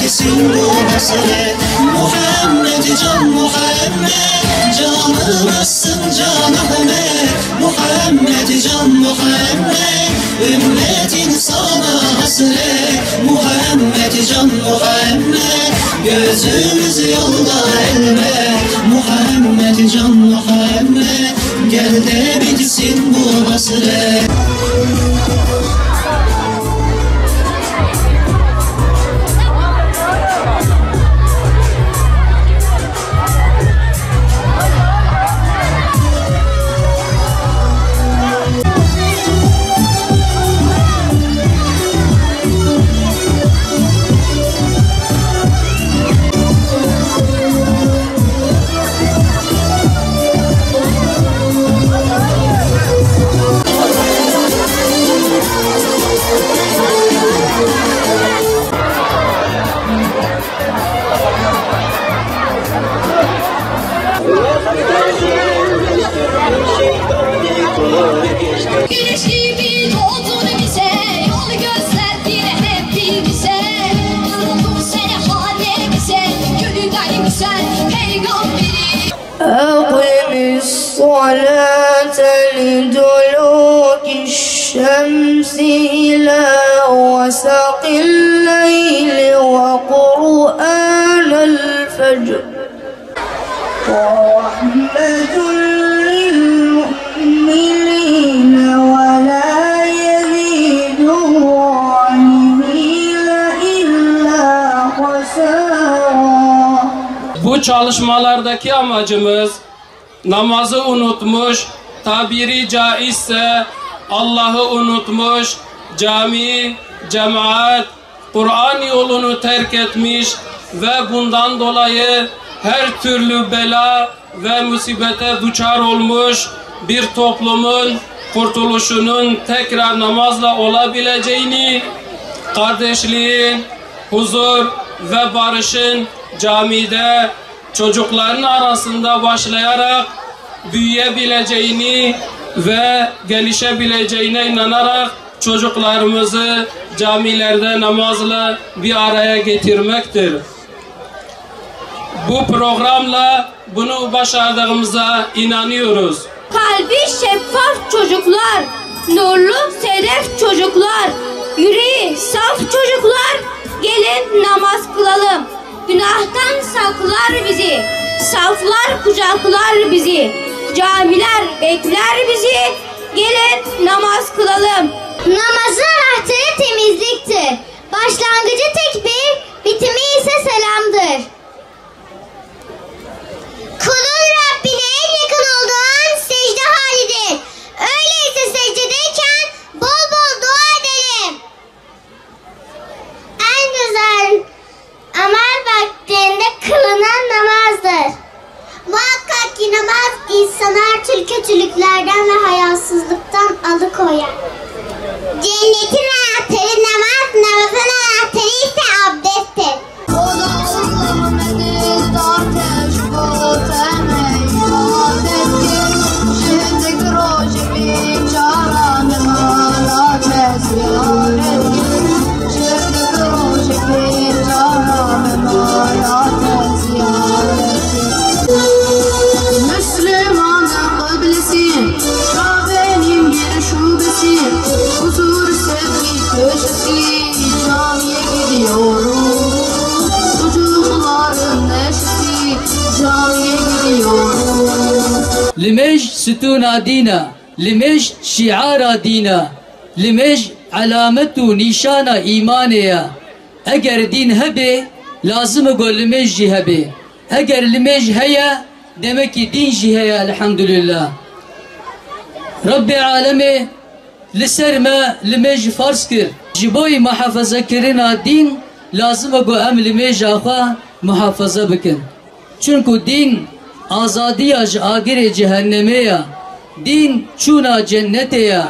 bitsin bu hasret. Muhammed can Muhammed, canımızsın can Ahmet. Muhammed can Muhammed, ümmetin sana hasret. Muhammed can Muhammed, gözümüz yolda elbet. Muhammed can Muhammed, gel de bitsin bu hasret. Güneş gibi doğdun bize, yol gösterdin hepimize. Yoruldu seni halimize, gönülden güzel peygamberi. Akimis salate liduluki şemsi ila vesaqil leyli ve Kur'anel fecr. Rahmetun bu çalışmalardaki amacımız namazı unutmuş, tabiri caizse Allah'ı unutmuş, cami, cemaat, Kur'an yolunu terk etmiş ve bundan dolayı her türlü bela ve musibete duçar olmuş bir toplumun kurtuluşunun tekrar namazla olabileceğini, kardeşliğin, huzur ve barışın camide çocukların arasında başlayarak büyüyebileceğini ve gelişebileceğine inanarak çocuklarımızı camilerde namazla bir araya getirmektir. Bu programla bunu başardığımıza inanıyoruz. Kalbi şeffaf çocuklar, nurlu sedef çocuklar, yüreği saf çocuklar, gelin namaz kılalım. Günahtan saklar bizi, saflar kucaklar bizi, camiler bekler bizi, gelin namaz kılalım. Namazın anahtarı temizliktir. Başlangıcı tekbir, bitimi ise selamdır. Kulun Rabbine en yakın olduğu an secde halidir. Öyleyse secdedeyken bol bol dua edelim. En güzel amel vaktinde kılınan namazdır. Muhakkak ki namaz insanı her türlü kötülüklerden ve hayasızlıktan alıkoyar. Cennetin anahtarı namaz, namazın anahtarı ise abdesttir. لمج ستون دينا لمج شعار دينا لمج علامة نشان إيمانيا اگر دين هبه لازم اقول لمج جي هبه اگر لمج هيا demek ki din jî heye elhamdülillah. Rabbi alemi li ser me li me jî farz kir. Ji boî muhafazakirina din lazim e ku em li me jî xwe muhafaza bikin. Çünkü din azadiya ji agirê cehennemê ya. Din çûna cennetê ya.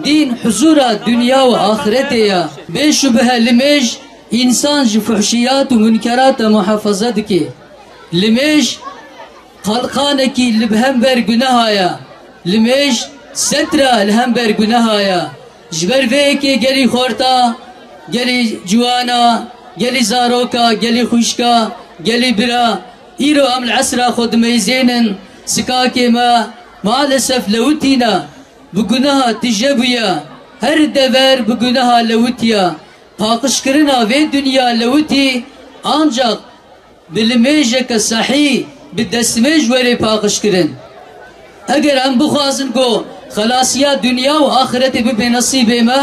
Din huzura dünya ve ahiretê ya. Bêşübhe li me jî insan ji fuhşiyat û münkerata muhafaza dike. Li me jî Halkaneki libhem ber günahaya, limeş setra lhem ber günahaya. Jber veki geri khorta, geri juana, قالي زاروكا قالي خوشكا قالي برا إيرو أم العسرة خود ميزينن سكاكي ما مالسف لوتينا بقناها تجابيا هر دبر بقناها لوتيا پاقشکرنا في دنيا لوتي ancak bilmeyecek sahi بدستمج وری پاقشکرن اگر هم بخوازن کو خلاصیا دنیا و آخرت به نصیب ما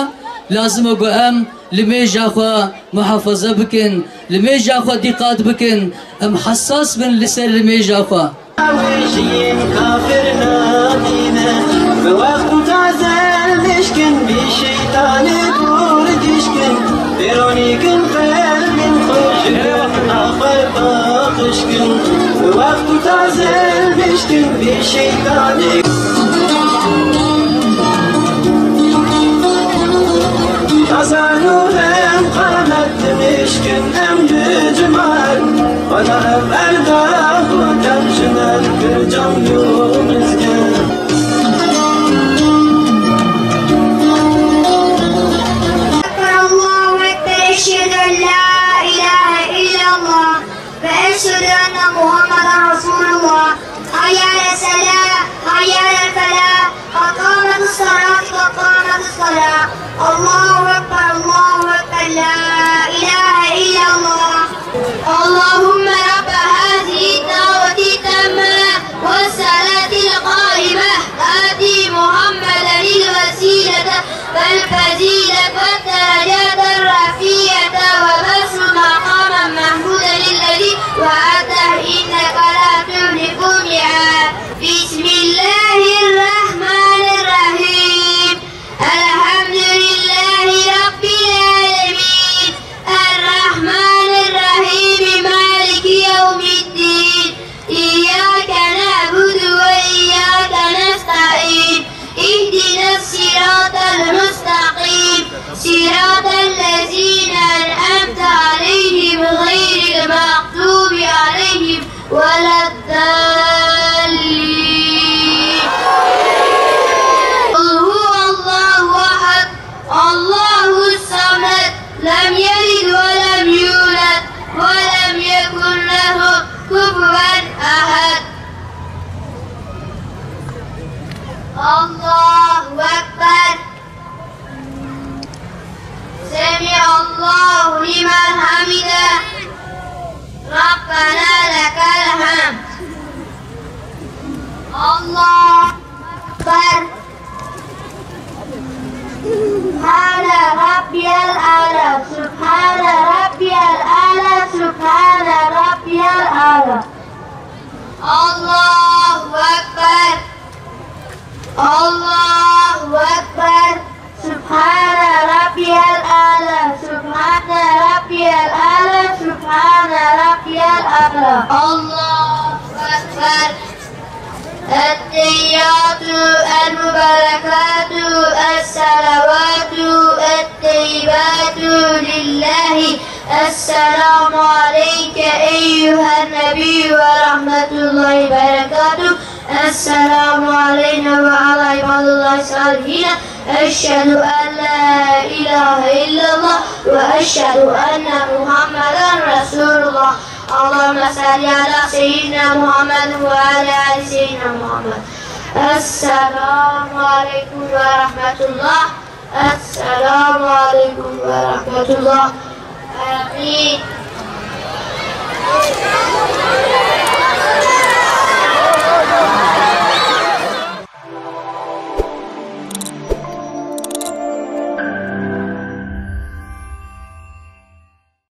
لازم کو هم لمیجا خو محافظه بکن لمیجا خو دقت بکن هم حساس بن لسر لمیجا خو ويجيم كافرنا دينا بوقت تعزل مشكن بشيطان دور دشكن بيروني كن خير من خوش آخر باقشكن بوقت تعزل مشكن بشيطان أزالوا هم قامت مشكن أم جمال ولا هم أرضاه وتمشنا الكرجم يوم مسكن الله أكبر أشهد أن لا إله إلا الله وأشهد أن محمدا رسول الله حي على الصلاة حي على الفلاح قد قامت الصلاة قد قامت الصلاة الله أكبر لا إله إلا الله اللهم رب هذه الدعوة التامة والصلاة القائمة آتي محمدا الوسيلة والفضيلة والدرجات الرفيعة وبث مقاما محمودا الذي وعده إنك لا تخلف الميعاد بسم الله الرحمن الرحيم الحمد لله رب العالمين الرحمن الرحيم مالك يوم الدين إياك نعبد وإياك نستعين اهدنا الصراط المستقيم صراط الذين أنعمت عليهم غير المغضوب عليهم ولا الضالين قل هو الله أحد الله الصمد لم يلد ولم يولد ولم يكن له كفوا أحد الله أكبر سمع الله لمن حمده ربنا لك الحمد الله أكبر سبحان ربي الأعلى سبحان ربي الأعلى سبحان ربي الأعلى الله أكبر الله أكبر سبحان ربي الأعلى سبحان ربي الأعلى سبحان ربي الأعلى الله أكبر التحيات المباركات الصلوات الطيبات لله السلام عليك أيها النبي ورحمة الله وبركاته السلام علينا وعلى عباد الله الصالحين أشهد أن لا إله إلا الله وأشهد أن محمدا رسول الله اللهم صل على سيدنا محمد وعلى آل سيدنا محمد السلام عليكم ورحمة الله السلام عليكم ورحمة الله آمين